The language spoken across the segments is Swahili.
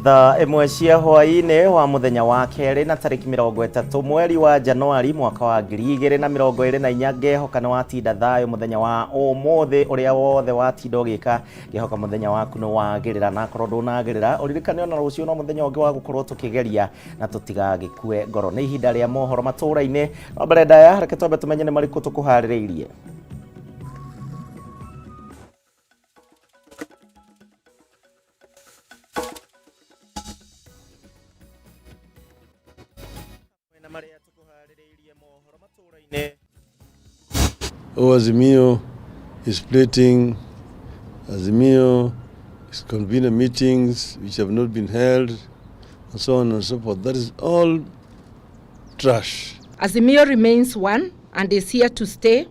Nitha imwe cia hwaini wa muthenya wa keri na tariki 30 mweri wa Januari mwaka wa 2024 ngehoka no watinda thayo muthenya wa umuthi uria wothe watinda ugika ngehoka muthenya waku no wagirira na korwo ndunagirira uririkane ona rucio no muthenya ungi wa gukorwo tukigeria na tutigagikue ngoro ni ihinda ria mohoro maturaini no mbere ndaya reke twambe tumenye ni mariku tukuhaririirie. Azimio is splitting, Azimio is convening meetings which have not been held, and so on and so forth. That is all trash. Azimio remains one and is here to stay.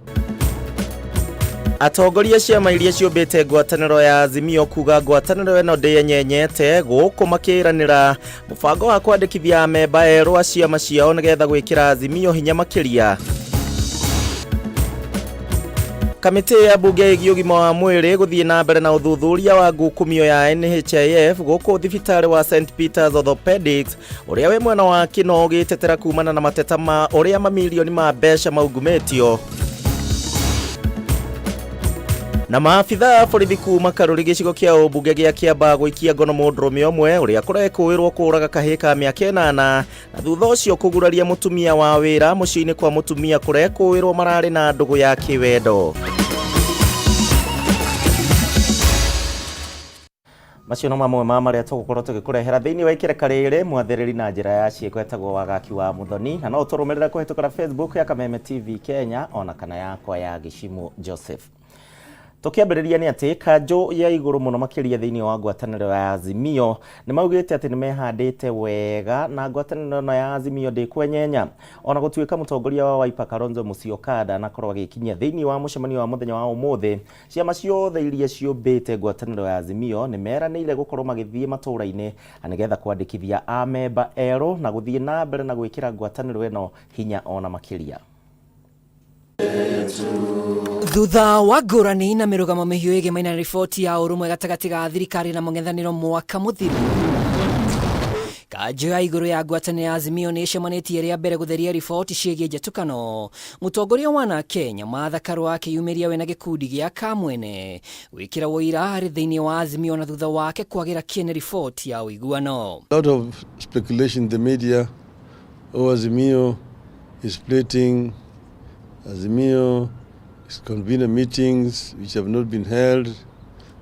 Atongoria ciama iria ciumbite ngwataniro ya Azimio kuga ngwataniro eno ndiyenyenyete guku makiranira mubango wa kwandikithia memba erũ a ciama ciao nigetha gwikira Azimio hinya makiria. Kamite ya bunge ĩgiĩ ũgima wa mwĩrĩ gũthiĩ na mbere na ũthuthuria wa ngukumio ya NHIF gũkũ thibitarĩ wa St Peter's Orthopedics ũrĩa we mwena wa kino ũgĩtetera kumana na mateta ma ũrĩa mamilioni ma mbeca maungumĩtio. Na maafitha borithi kuma Karuri gĩcigo kĩa ũmbunge gĩa Kiambaa gũikia ngono mũndũrũme ũmwe ũrĩa kũrekũĩrwo kũraga kahĩĩ ka mĩaka 8 na thutha ũcio kũguraria mũtumia wa wĩra mũciĩ-inĩ kwa mũtumia kũrekũĩrwo mararĩ na ndũgũ ya kĩwendo. Macio no mamwe ma marĩa tũgũkorwo tũgĩkũrehera thĩinĩ wa ikereka rĩrĩ mwathĩrĩri na njĩra ya ciĩko etagwo Wagaki wa Muthoni na no ũtũrũmĩrĩre kũhĩtũkĩra Facebook ya Kameme TV Kenya ona kana yakwa ya Gĩcimũ Joseph. Tukiambĩrĩria ni ati kanjo ya igũrũ mũno makĩria thĩinĩ wa ngwatanĩro ya Azimio nĩ maugĩte atĩ nĩ mehandĩte wega na ngwatanĩro ya Azimio ndĩkwenyenya ona gũtuĩka mũtongoria wa Wiper Kalonzo Musyoka na korwo agĩkinyia thĩinĩ wa mũcemanio wa muthenya wa ũmũthĩ ciama ciothe iria ciũmbĩte ngwatanĩro ya Azimio nĩ meranĩire gũkorwo magĩthiĩ matũũra-inĩ nĩgetha kwandĩkithia amemba erũ na gũthiĩ na mbere na gwĩkĩra ngwatanĩro ĩno hinya ona makĩria. Thutha wa ngũrani na mĩrũgamo mĩhiũ ĩgiĩ maina riboti ya ũrũmwe gatagatĩ ga thirikari na mũng'ethanĩro mwaka mũthiru, kanjũ ya igũrũ ya ngwatanĩro ya Azimio nĩ ĩcemanĩtie rĩa mbere gũtheria riboti ciĩgiĩ njatũkano. Mũtongoria wa Kenya Martha Karua akĩyumĩria wena gĩkundi gĩa kamwene gwĩkĩra ũira harĩ thĩinĩ wa Azimio na thutha wake kwagĩra kĩene riboti ya ũiguano. A lot of speculation in the media. Azimio is splitting, Azimio is convening meetings which have not been held,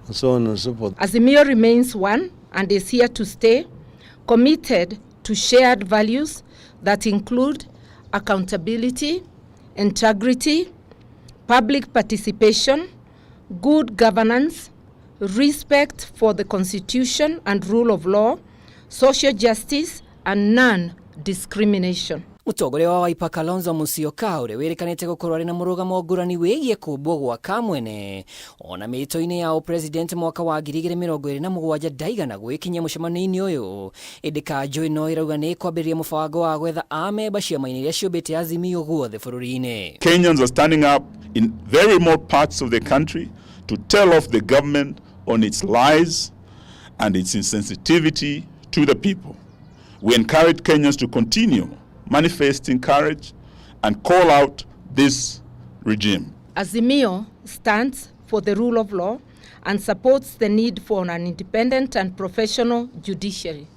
and so on and so forth. Azimio remains one and is here to stay, committed to shared values that include accountability, integrity, public participation, good governance, respect for the Constitution and rule of law, social justice, and non-discrimination. Mũtongoria wa Wiper Kalonzo Musyoka ũrĩa wĩrĩkanĩte gũkorwo arĩ na mũrũgamo ngũrani wĩgiĩ kũmbwo gwa kamwene ona mĩtũ-inĩ ya president mwaka wa 2027 ndaigana gwĩkinyia mũcemanio-inĩ ũyũ, ĩndĩ kanjũ ĩno ĩrauga nĩ kwambĩrĩria mũbango wa gwetha amemba ciama-inĩ iria ciũmbĩte Azimio guothe bũrũri-inĩ. Kenyans are standing up in very remote parts of the country to tell off the government on its lies and its insensitivity to the people. We encourage Kenyans to continue manifesting courage and call out this regime. Azimio stands for the rule of law and supports the need for an independent and professional judiciary.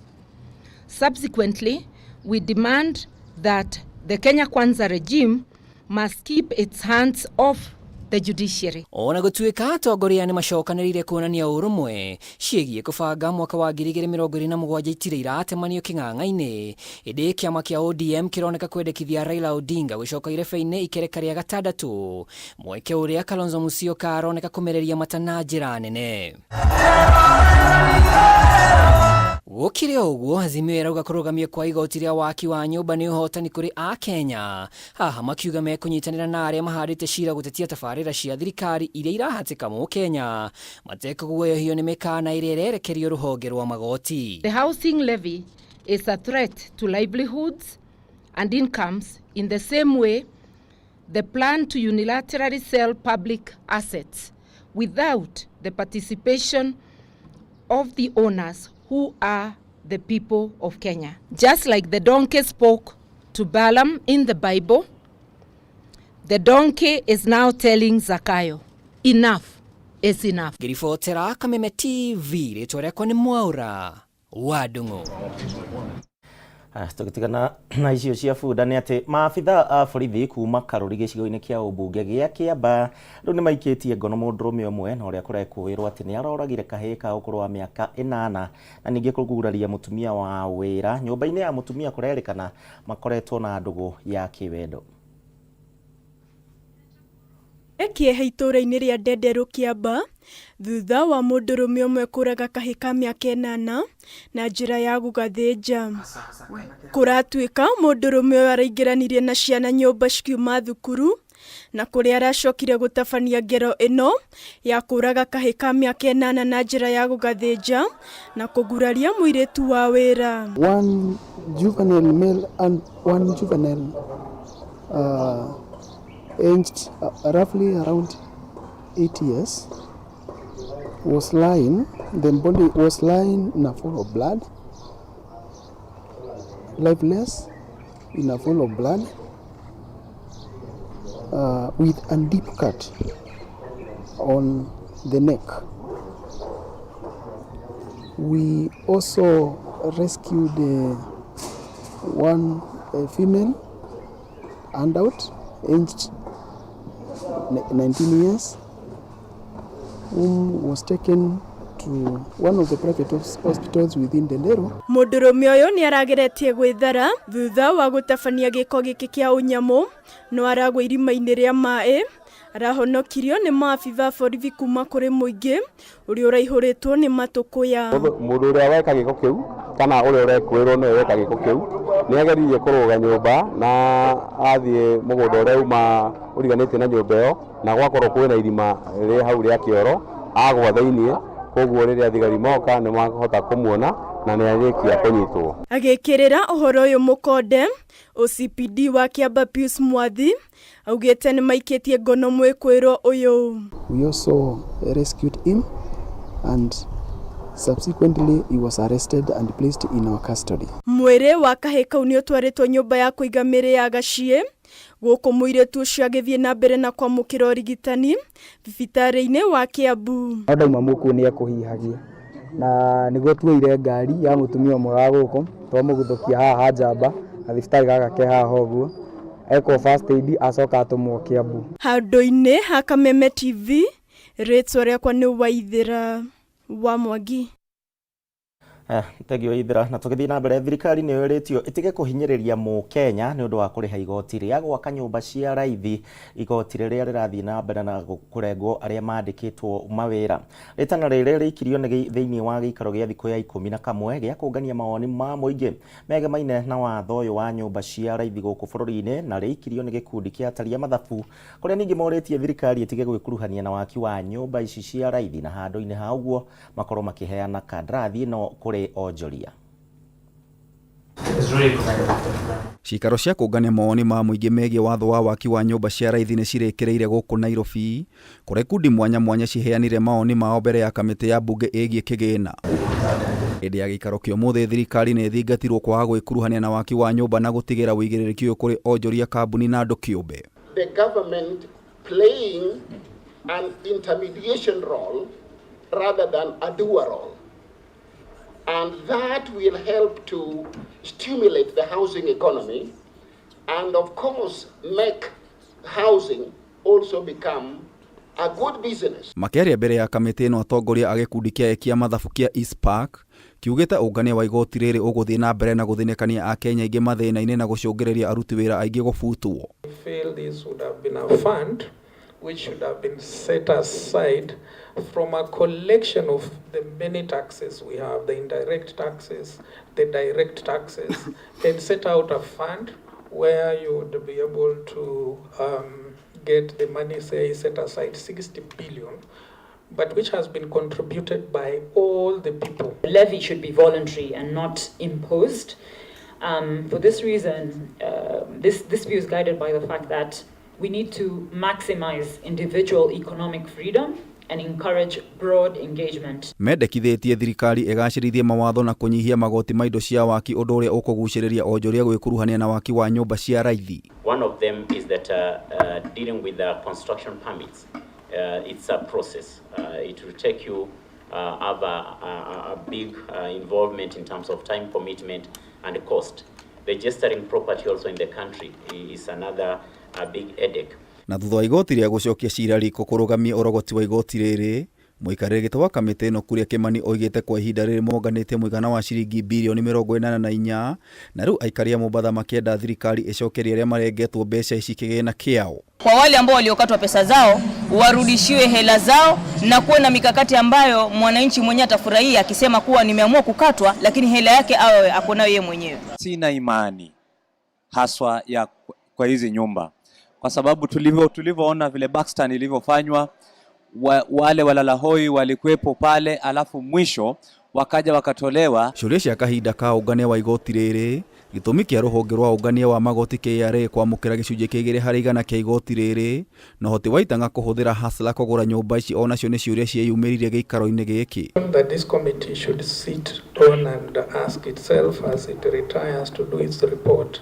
Subsequently, we demand that the Kenya Kwanza regime must keep its hands off the judiciary. Ona gũtuĩka atongoria nĩ macokanĩrĩire kuonania ũrũmwe ciĩgiĩ kũbanga mwaka wa 2027 itirĩ iratemanio kĩng'ang'a-inĩ, ĩndĩ kĩama kĩa ODM kĩroneka kwendekithia Raila Odinga gũcoka irebe-inĩ ikereka rĩa gatandatũ, mweke ũrĩa Kalonzo Musyoka aroneka kũmereria mata na njĩra nene. Gũkĩrĩ ũguo, Azimio ĩrauga kũrũgamio kwa igoti rĩa waki wa nyũmba nĩ ũhotani kũrĩ a Kenya, haha makiuga mekũnyitanĩra na arĩa mahandĩte cira gũtetia tabarĩra cia thirikari iria irahatĩka Mũkenya matekũguoyohio nĩ mĩkana ĩrĩa ĩrerekerio rũhonge rwa magoti. The housing levy is a threat to livelihoods and incomes in the same way the plan to unilaterally sell public assets without the participation of the owners who are the people of Kenya. Just like the donkey spoke to Balaam in the Bible, the donkey is now telling Zakayo, enough is enough. Ngiribotera Kameme TV ritwa riakwa ni Mwaura wa Ndung'u. Tugitigana na icio cia bunda nĩ atĩ maabitha a borithi kuma Karuri gĩcigo-inĩ kĩa ũmbunge gĩa Kĩamba rĩu nĩ maikĩtie ngono mũndũrũme ũmwe na ũrĩa kũrekũĩrwo atĩ nĩ aroragire kahĩĩ ka ũkũrũ wa mĩaka 8 na ningĩ kũguraria mũtumia wa wĩra nyũmba-inĩ ya mũtumia kũrerĩkana makoretwo na ndũgũ ya kĩwendo. Ekiehe itũra-inĩ rĩa Ndenderu Kĩamba thutha wa mũndũrũme ũmwe kũraga kahĩĩ ka mĩaka 8 na njĩra ya gũgathĩnja. Kũratuĩka mũndũrũme ũyũ araingĩranirie na ciana nyũmba cikiuma thukuru na kũrĩa aracokire gũtabania ngero ĩno ya kũraga kahĩĩ ka mĩaka 8 na njĩra ya gũgathĩnja na kũguraria mũirĩtu wa wĩra. One juvenile male and one juvenile aged roughly around 8 years was lying, the body was lying in a pool of blood, lifeless in a pool of blood, with a deep cut on the neck. We also rescued one female adult aged 19 years, whom was taken to one of the private hospitals within Ndenderu. Mũndũrũme ũyũ nĩ arageretie gwĩthara thutha wa gũtabania gĩko gĩkĩ kĩa ũnyamũ no aragwa irima-inĩ rĩa maĩ arahonokirio nĩ maabitha borithi kuma kũrĩ mũingĩ ũrĩa ũraihũrĩtwo nĩ matũkũya. Mũndũ ũrĩa weka gĩko kĩu kana ũrĩa ũrekũĩrwo nĩwe weka gĩko kĩu nĩ ageririe kũrũga nyũmba na athiĩ mũgũnda ũrĩa uma ũriganĩtie na nyũmba ĩyo na gwakorwo kwĩna irima rĩ hau rĩa kĩoro agwa thĩinĩ, koguo rĩrĩa thigari moka nĩ mahota kũmuona na nĩ arĩkia kũnyitwo. Agĩkĩrĩra ũhoro ũyũ mũkonde OCPD wa Kĩamba Pius Mwathi augĩte nĩ maikĩtie ngono mwĩkũĩrwo ũyũ. We also rescued him and subsequently he was arrested and placed in our custody. Mwĩrĩ wa kahĩĩ kau nĩ ũtwarĩtwo nyũmba ya kũiga mĩĩrĩ ya Gaciĩ gũkũ mũirĩtu ũcio agĩthiĩ na mbere na kwamũkĩra ũrigitani thibitarĩ-inĩ wa Kĩambu. Ndauma mũkũ nĩ ekũhihagia na nĩguo tuoire ngari ya mũtumia ũmwe wa gũkũ twamũguthũkia haha Njamba na thibitarĩ gaka ke haha ũguo eko first aid acoka atũmwo Kĩambu. Handũ-inĩ ha Kameme TV rĩtwa rĩakwa nĩ Waithĩra wa Mwangi. Tegio Waithĩra, na tũgĩthiĩ na mbere thirikari nĩ yũrĩtio ĩtige kũhinyĩrĩria Mũkenya nĩ ũndũ wa kũrĩha igoti rĩa gwaka nyũmba cia raithi, igoti rĩrĩa rĩrathiĩ na mbere na kũrengwo arĩa mandĩkĩtwo mawĩra. Rĩtana rĩrĩ rĩikirio thĩinĩ wa gĩikaro gĩa thikũ ya 11 gĩa kũngania mawoni ma mũingĩ megemaine na watho ũyũ wa nyũmba cia raithi gũkũ bũrũri-inĩ, na rĩikirio nĩ gĩkundi kĩa ataria mathabu kũrĩa ningĩ morĩtie thirikari ĩtige gwĩkuruhania na waki wa nyũmba ici cia raithi na handũ-inĩ ha ũguo makorwo makĩheana kandarathi no kũrĩ onjoria. Cikaro cia kũngania mawoni ma mũingĩ megiĩ watho wa waki wa nyũmba cia raithi nĩ cirekereire gũkũ Nairobi, kũrĩa ikundi mwanya mwanya ciheanire mawoni mao mbere ya kamĩtĩ ya mbunge ĩgiĩ kĩgĩna. Hĩndĩ ya gĩikaro kĩa ũmũthĩ thirikari nĩ ĩthingatirwo kwaga gwĩkuruhania na waki wa nyũmba na gũtigĩra ũigĩrĩrĩki ũyũ kũrĩ onjoria, kambuni na andũ kĩũmbe. The government playing an intermediation role rather than a doer role. And that will help to stimulate the housing economy and of course make housing also become a good business. Makĩaria mbere ya kamĩtĩ ĩno atongoria a gĩkundi kĩa ekia mathabu kĩa East Park kiugĩte ũngania wa igoti rĩrĩ ũgũthiĩ na mbere na gũthĩnĩkania akenya aingĩ mathĩna-inĩ na gũcũngĩrĩria aruti wĩra aingĩ gũbutwo. I feel this would have been a fund which should have been set aside from a collection of the many taxes we have, the indirect taxes, the direct taxes, and set out a fund where you would be able to get the money, say, set aside 60 billion, but which has been contributed by all the people. The levy should be voluntary and not imposed. For this reason, this view is guided by the fact that we need to maximize individual economic freedom and encourage broad engagement. Mendekithĩtie thirikari ĩgacĩrithie mawatho na kũnyihia magoti ma indo cia waki ũndũ ũrĩa ũkũgucĩrĩria onjoria gwĩkuruhania na waki wa nyũmba cia raithi. One of them is that dealing with the construction permits. It's a process. It will take you have a big involvement in terms of time commitment and cost. Registering property also in the country is another big headache. Na thutha wa igoti rĩa gũcokia cira riko kũrũgamia ũrogoti wa igoti rĩrĩ, mũikarĩri gĩtĩ wa kamĩtĩ ĩno Kuria Kimani oigĩte kwa ihinda rĩrĩ monganĩtie mũigana wa ciringi bilioni 84 na rĩu aikari a Mombasa makĩenda thirikari ĩcokerie arĩa marengetwo mbeca ici kĩgĩna kĩao. Kwa wale ambao waliokatwa pesa zao warudishiwe hela zao na kuwe na mikakati ambayo mwananchi mwenyewe atafurahia akisema kuwa nimeamua kukatwa lakini hela yake awe akonayo yeye mwenyewe. Sina imani haswa ya kwa hizi nyumba kwa sababu tulivyoona vile Bakstan ilivyofanywa, wale walalahoi walikuwepo pale alafu mwisho wakaja wakatolewa. Ciũria cia kahinda ka ũngania wa igoti rĩrĩ gĩtũmi kĩa rũhonge rwa ũngania wa magoti KRA kwamũkĩra gĩcunjĩ kĩa 2% kĩa igoti rĩrĩ na hoti wa itanga kũhũthĩra hasla kũgũra nyũmba ici ona cio nĩ ciũria cieyumĩririe gĩikaro-inĩ gĩkĩ. That this committee should sit down and ask itself as it retires to do its report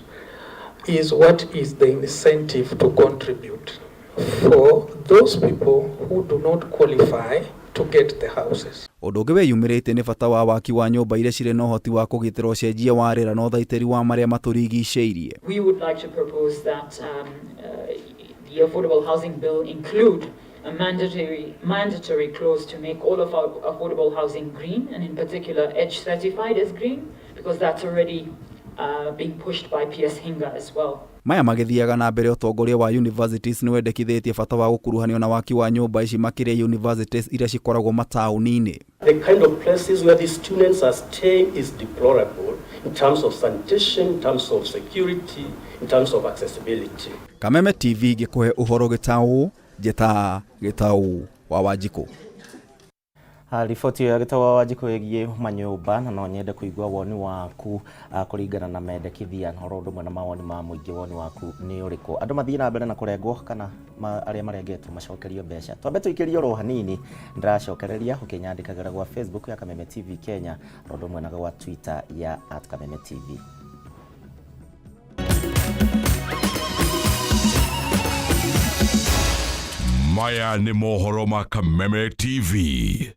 is what is the incentive to contribute for those people who do not qualify to get the houses. Ũndũ ũngĩ weyumĩrĩte nĩ bata wa waki wa nyũmba iria cirĩ na ũhoti wa kũgitĩra ũcenjia wa rĩera na ũthaitĩri wa marĩa matũrigicĩirie. We would like to propose that the affordable housing bill include a mandatory clause to make all of our affordable housing green, and in particular edge certified as green, because that's already being pushed by PS Hinga as well. Maya magĩthiaga na mbere ũtongoria wa universities nĩ wendekithĩtie bata wa gũkuruhanio na waki wa nyũmba ici makĩria universities iria cikoragwo mataũni-inĩ. The kind of places where these students are staying is deplorable in terms of sanitation, in terms of security, in terms of accessibility. Kameme TV gĩkũhe ũhoro gĩtaũ, njeta gĩtaũ wa Wanjikũ. Riboti ya gĩtaũ wa Wanjikũ ĩgiĩ manyũmba na no nyende kũigua woni waku kũringana na mendekithia na ũndũ ũmwe na mawoni ma mũingĩ woni waku nĩ ũrĩkũ. Andũ mathiĩ na mbere na kũrengwo kana arĩa marengetwo macokerio mbeca. Twambe tũikĩrio ro hanini ndĩracokereria ũkĩnyandĩkagĩra gwa Facebook ya Kameme TV Kenya ũndũ ũmwe na gwa Twitter ya @Kameme TV. Maya nĩ mohoro ma Kameme TV.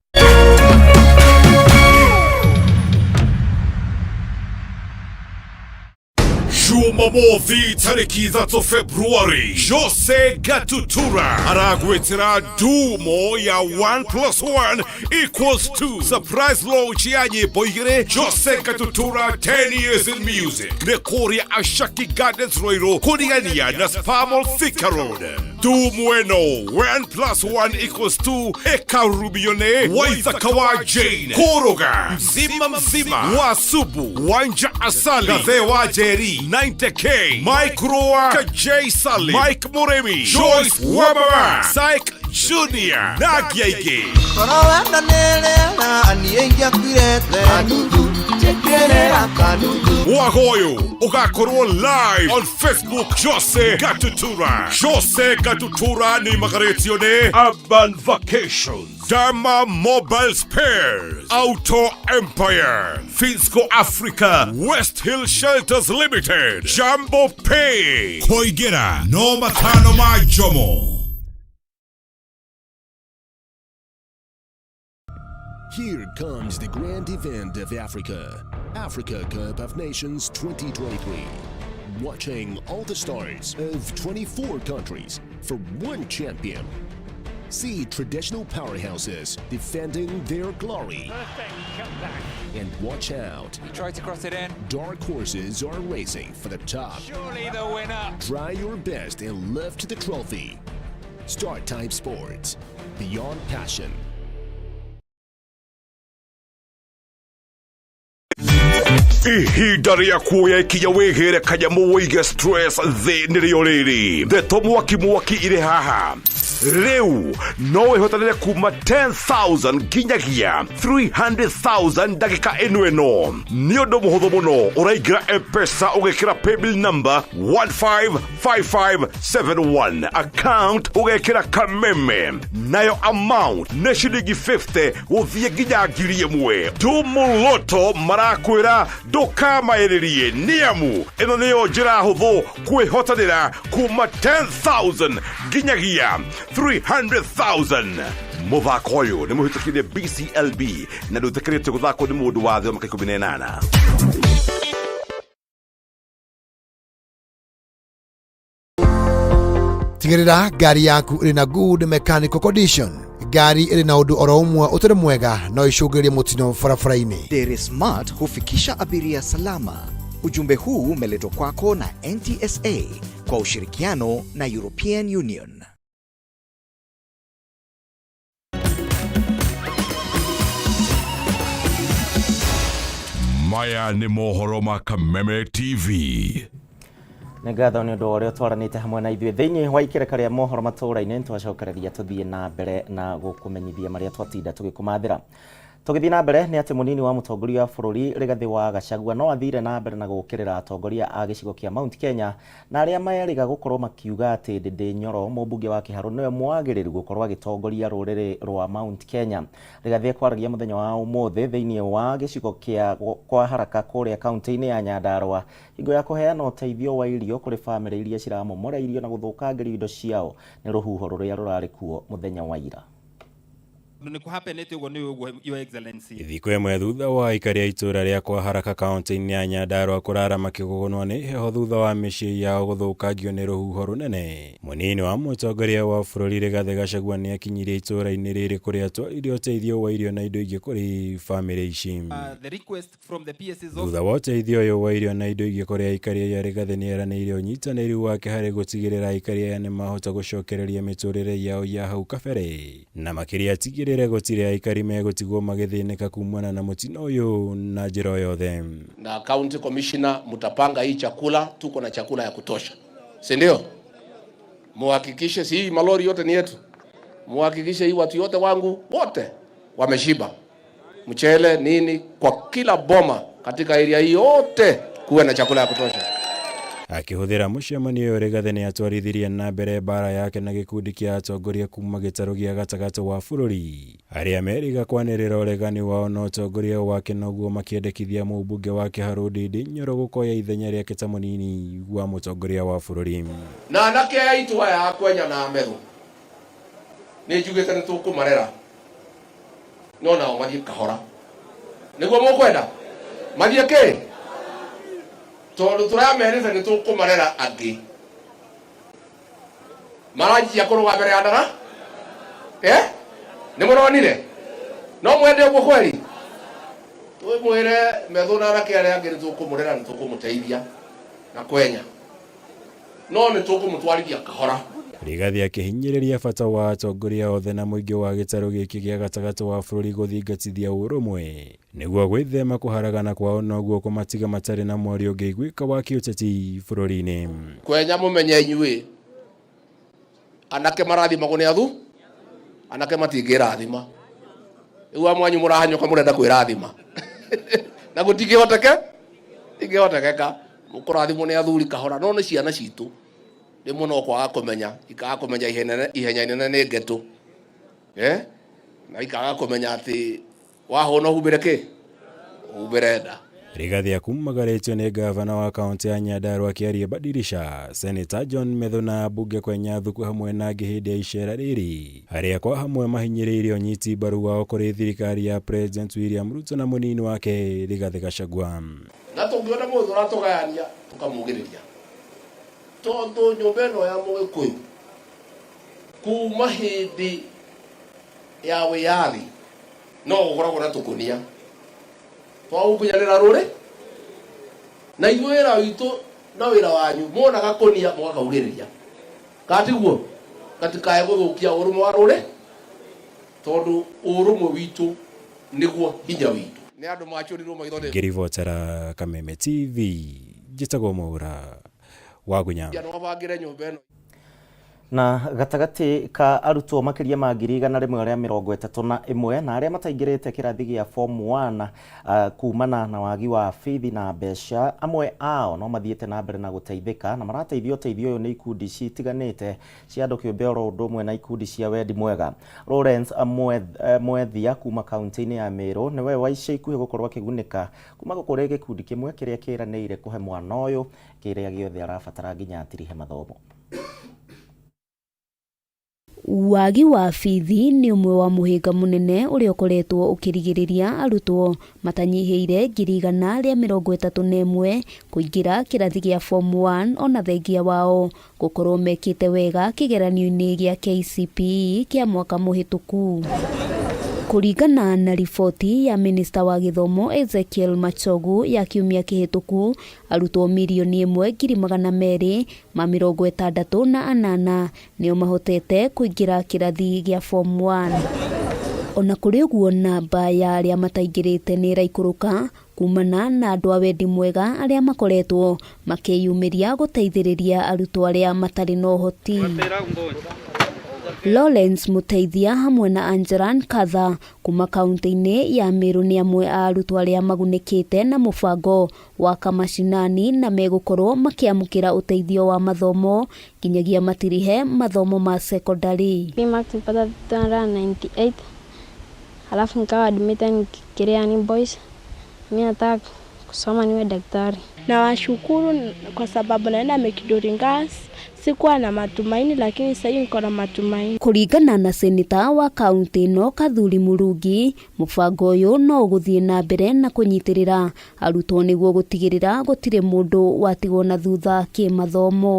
Jumamothi tariki 3 Februari, Jose Gatutura aragwetera dumo ya 1+1 equals 2. Surprise launch ya nyimbo igĩrĩ. Jose Gatutura 10 years in music. Nĩkũrĩa Ashaki Gardens Roiro kũrigania na Spamol Thika Road. Dumweno 1+1 equals 2 ekarubione Waithaka wa Jane Koroga mzima Wasubu Wanja Asali Gathe wa Jerry 90K Mike Roa Kajay Sali Mike Muremi Joyce Wabara Psych Junior Nagyaige Korowenda nere aniengia kwirete Anudu Chekerera Kanudu Wagoyo ugakorwo live on Facebook. Jose Gatutura ni magaretio ne Urban Vacations, Dharma Mobile Spares, Auto Empire, Finsco Africa, West Hill Shelters Limited, Jumbo Pay, Koigera no matano majomo. Here comes the grand event of Africa, Africa Cup of Nations 2023. Watching all the stars of 24 countries for one champion. See traditional powerhouses defending their glory. And watch out. He tried to cross it in. Dark horses are racing for the top. Surely the winner. Try your best and lift the trophy. Start Time Sports. Beyond passion. Ihinda rĩa kuoya ikinya wĩgĩre kanyamu wĩige stress thĩ nĩrĩo rĩrĩ. Ndeto mwaki irĩ haha. Reu no ihotanire kuma 10,000 nginyagia 300,000 ndagika eno. Ni undu muhuthu muno uraigira M-Pesa ugekira paybill number 155571 account ugekira Kameme nayo amount ne shilingi 50 uthie nginya ngiri imwe. Tumuloto marakwira ndukamairirie niamu ino niyo njira huthu kwihotanira kuma 10,000 nginyagia 300,000. Muthako uyu ni muhitukirie BCLB na ndutikirite guthako ni mundu wa thĩ wa 18. Tigĩrĩra ngari yaku ĩrĩ na good mechanical condition. Gari ĩrĩ na ũndũ oro ũmwe ũtarĩ mwega no icũngĩrĩrie mũtino barabara-inĩ. Dere Smart hufikisha abiria salama. Ujumbe huu umeletwa kwako na NTSA kwa ushirikiano na European Union. Maya ni mohoro ma Kameme TV. Ngatho ni undu uria twaranite hamwe na ithuĩ thĩinĩ wa ikereka rĩa mohoro matũũra-inĩ twacokereria tũthiĩ na mbere na gũkũmenyithia marĩa twatinda tũgĩkũmathĩra. Tũgĩthiĩ na mbere nĩ atĩ mũnini wa mũtongoria wa bũrũri Rigathĩ wa Gachagua no athire na mbere na gũkĩrĩra atongoria a gĩcigo kĩa Mount Kenya na arĩa merĩga gũkorwo makiuga atĩ Ndĩndĩ Nyoro mũmbunge wa Kĩharũ nĩwe mwagĩrĩru gũkorwo agĩtongoria rũrĩrĩ rwa Mount Kenya. Rigathĩ kwaragia mũthenya wa ũmũthĩ thĩinĩ wa gĩcigo kĩa kwa haraka kũrĩa kaunti-inĩ ya Nyandarua hingo ya kũheana ũteithio wa irio kũrĩ bamĩrĩ iria ciramomora irio na gũthũkangĩrio indo ciao nĩ rũhuho rũrĩa rũrarĩ kuo mũthenya wa ira. Thikũ ĩmwe thutha wa aikari a itũra rĩa kwa haraka kaunti-inĩ ya Nyandarua kũrara makĩgũgũnwo nĩ heho thutha wa mĩciĩ yao gũthũkangio nĩ rũhuho rũnene. Mũnini wa mũtongoria wa bũrũri Rigathĩ Gachagua nĩ akinyirie itũra-inĩ rĩrĩ kũrĩa atwarire ũteithio wa irio na indo ingĩ kũrĩ bamĩrĩ ici. Thutha wa ũteithio ũyũ wa irio na indo ingĩ kũrĩ aikari aya, Rigathĩ nĩ eranĩire ũnyitanĩri wake harĩ gũtigĩrĩra aikari aya nĩ mahota gũcokereria mĩtũrĩre yao ya hau kabere, na makĩria atigĩrĩre gũtirĩ aikari megũtigwo magĩthĩnĩka kumana na mũtino ũyũ na njĩra yothe. Na county commissioner mutapanga hii chakula, tuko na chakula ya kutosha, si ndio? Muhakikishe si malori yote ni yetu, muhakikishe hii watu yote wangu wote wameshiba mchele nini, kwa kila boma katika area hii yote kuwe na chakula ya kutosha. Akĩhũthĩra mũcemanio ũyũ, Rigathĩ nĩ atwarithirie na mbere mbara yake na gĩkundi kĩa atongoria kuma gĩtarũ gĩa gatagatĩ wa bũrũri arĩa meriga kwanĩrĩra ũregani wao na ũtongoria wake, noguo makĩendekithia mũmbunge wa Kĩharũ Ndĩndĩ Nyoro gũkoya ithenya rĩake ta mũnini wa mũtongoria wa bũrũri. Na anake aya itu aya a Kwenya na Meru nĩ njugĩte nĩ tũkũmarera, no nao mathiĩ kahora nĩguo mũkwenda mathiĩ kĩ tondũ tũramerĩte nĩ tũkũmarera angĩ maranjia kũrũga mbere ya ndara nĩ mũronire no mwende ũguo kweri twĩmwĩre Methũ na anake arĩa angĩ nĩ tũkũmũrera, nĩ tũkũmũteithia na Kwenya, no nĩ tũkũmũtwarithia kahora. Rigathĩ akĩhinyĩrĩria bata wa atongoria othe na mũingĩ wa gĩtarũ gĩkĩ gĩa gatagatĩ wa bũrũri gũthingatithia ũrũmwe nĩguo gwĩthema kũharagana kwao, noguo kũmatiga matarĩ na mwario ũngĩ gwĩka wa kĩũteti bũrũri-inĩ. Kwenya mũmenye inyuĩ anake marathimagwo nĩ athu, anake matingĩrathima. Rĩu amwanyu mũrahanyũka mũrenda kwĩrathima na gũtingĩhotekeka mũkũrathimwo nĩ athuri kahora, no nĩ ciana citũ nĩ mũno kwaga kũmenya, ikaga kũmenya ihenya inene nĩ ngetũ na ikaga kũmenya atĩ wahũna humbĩre kĩ humbĩre nda. Rigathĩ akumagarĩtio nĩ gavana wa kaunti ya Nyandarua akĩaria Badirisha, Senator John Methũ na mbunge Kwenya Thuku hamwe na angĩ hĩndĩ ya icera rĩrĩ, arĩa kwa hamwe mahinyĩrĩirie ũnyiti mbaru wao kũrĩ thirikari ya President William Ruto na mũnini wake Rigathĩ Gachagua. Na tũngĩona mũndũ ũratũgayania tũkamũgĩrĩria, tondũ nyũmba ĩno ya Mũgĩkũyũ kuma hĩndĩ ya wĩyathi no gũkoragwo na tũkũnia twagũkunyanĩra rũrĩ, na ithuĩ wĩra witũ na wĩra wanyu mwona gakũnia mũgakaugĩrĩria katiguo gatikae gũthũkia ũrũmwe wa rũrĩ, tondũ ũrũmwe witũ nĩguo hinya witũ. Nĩ andũ machurirwo maithone. Ngĩribotera Kameme TV, njĩtagwo Mwaura wa Gunya. Na gatagati ka arutwo makiria ma 131 na aria mataingirite kirathi gia form 1 kumana na wagi wa bithi na mbeca, amwe ao no mathiete na mbere na guteithika na marateithio teithio ni ikundi citiganite cia andu kiumbe oro undu mwe na ikundi cia wendi mwega. Lawrence Mwethia kuma kaunti-ini ya Meru niwe waica ikuhi gukorwo akigunika kuma gukuri gikundi kimwe kiria kiranire kuhe mwana uyu kiria giothe arabatara nginya atirihe mathomo. Wagi wa bithi ni umwe wa muhinga munene uria ukoretwo ukirigiriria arutwo matanyihiire 131 kuingira kirathi gia form 1 ona thengia wao gukorwo mekite wega kigeranio-ini gia KCPE kia mwaka muhituku. Kuringana na riboti ya Minista wa Githomo Ezekiel Machogu ya kiumia kihituku, arutwo 1,268,068 nio mahotete kuingira kirathi gia form 1. Ona kuri uguo namba ya aria mataingirite ni raikuruka kumana na andu a wendi mwega aria makoretwo makiyumiria guteithiriria arutwo aria matari no hoti. Lawrence Muteithia hamwe na Angelan Katha kuma kaunti-ini ya Meru ni amwe a arutwo aria magunikite na mubango wa Kamashinani na megukorwo makiamukira uteithio wa mathomo nginyagia matirihe mathomo ma secondary. Marks nipata 298, halafu nikawa admitted Kiriani Boys. Mimi nataka kusoma niwe daktari. Na washukuru kwa sababu naenda Mekidori Girls. Sikuwa na matumaini lakini sasa niko na matumaini. Kuringana na seneta wa kaunti no Kathuri Murungi, mubango uyu no guthie na mbere na kunyitirira arutwo niguo gutigirira gutire mundu watigwo na thutha kimathomo.